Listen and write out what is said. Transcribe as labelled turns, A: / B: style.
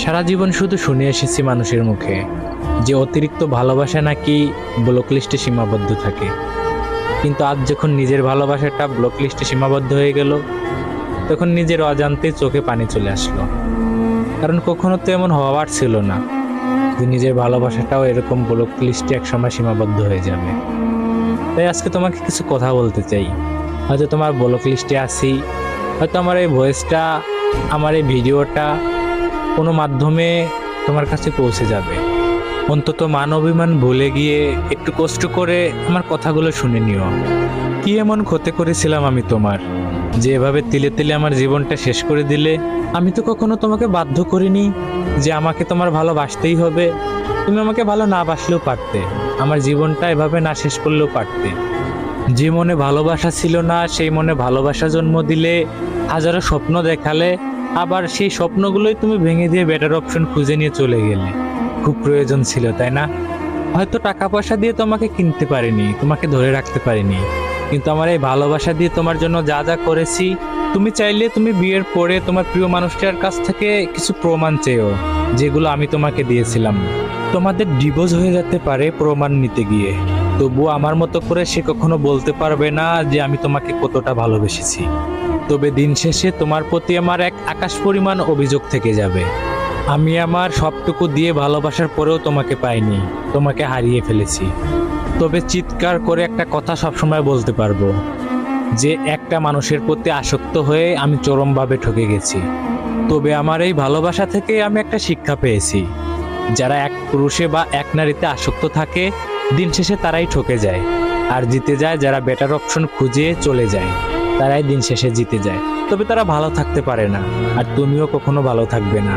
A: সারা জীবন শুধু শুনে এসেছি মানুষের মুখে যে অতিরিক্ত ভালোবাসা নাকি ব্লক লিস্টে সীমাবদ্ধ থাকে, কিন্তু আজ যখন নিজের ভালোবাসাটা ব্লক লিস্টে সীমাবদ্ধ হয়ে গেল, তখন নিজের অজান্তে চোখে পানি চলে আসলো। কারণ কখনো তো এমন হওয়ার ছিল না যে নিজের ভালোবাসাটাও এরকম ব্লক লিস্টে একসময় সীমাবদ্ধ হয়ে যাবে। তাই আজকে তোমাকে কিছু কথা বলতে চাই। হয়তো তোমার ব্লক লিস্টে আছি, হয়তো আমার এই ভয়েসটা, আমার এই ভিডিওটা কোনো মাধ্যমে তোমার কাছে পৌঁছে যাবে। অন্তত মান অভিমান ভুলে গিয়ে একটু কষ্ট করে আমার কথাগুলো শুনে নিও। কি এমন ক্ষতি করেছিলাম আমি তোমার, যে এভাবে তিলে তিলে আমার জীবনটা শেষ করে দিলে? আমি তো কখনো তোমাকে বাধ্য করিনি যে আমাকে তোমার ভালোবাসতেই হবে। তুমি আমাকে ভালো না বাসলেও পারতে, আমার জীবনটা এভাবে না শেষ করলেও পারতে। যে মনে ভালোবাসা ছিল না সেই মনে ভালোবাসা জন্ম দিলে, হাজারো স্বপ্ন দেখালে, আবার সেই স্বপ্নগুলোই তুমি ভেঙে দিয়ে বেটার অপশন খুঁজে নিয়ে চলে গেলে। খুব প্রয়োজন ছিল, তাই না? হয়তো টাকা পয়সা দিয়ে তোমাকে কিনতে পারিনি, তোমাকে ধরে রাখতে পারিনি, কিন্তু আমার এই ভালোবাসা দিয়ে তোমার জন্য যা যা করেছি, তুমি চাইলে তুমি বিয়ের পরে তোমার প্রিয় মানুষটার কাছ থেকে কিছু প্রমাণ চেয়েও, যেগুলো আমি তোমাকে দিয়েছিলাম। তোমাদের ডিভোর্স হয়ে যেতে পারে প্রমাণ নিতে গিয়ে, তবুও আমার মতো করে সে কখনো বলতে পারবে না যে আমি তোমাকে কতটা ভালোবেসেছি। তবে দিন শেষে তোমার প্রতি আমার এক আকাশ পরিমাণ অভিযোগ থেকে যাবে। আমি আমার সবটুকু দিয়ে ভালোবাসার পরেও তোমাকে পাইনি, তোমাকে হারিয়ে ফেলেছি। তবে চিৎকার করে একটা কথা সবসময় বলতে পারবো যে একটা মানুষের প্রতি আসক্ত হয়ে আমি চরমভাবে ঠকে গেছি। তবে আমার এই ভালোবাসা থেকে আমি একটা শিক্ষা পেয়েছি, যারা এক পুরুষে বা এক নারীতে আসক্ত থাকে দিন শেষে তারাই ঠকে যায়, আর জিতে যায় যারা বেটার অপশন খুঁজে চলে যায়, তারাই দিন শেষে জিতে যায়। তবে তারা ভালো থাকতে পারে না, আর তুমিও কখনো ভালো থাকবে না।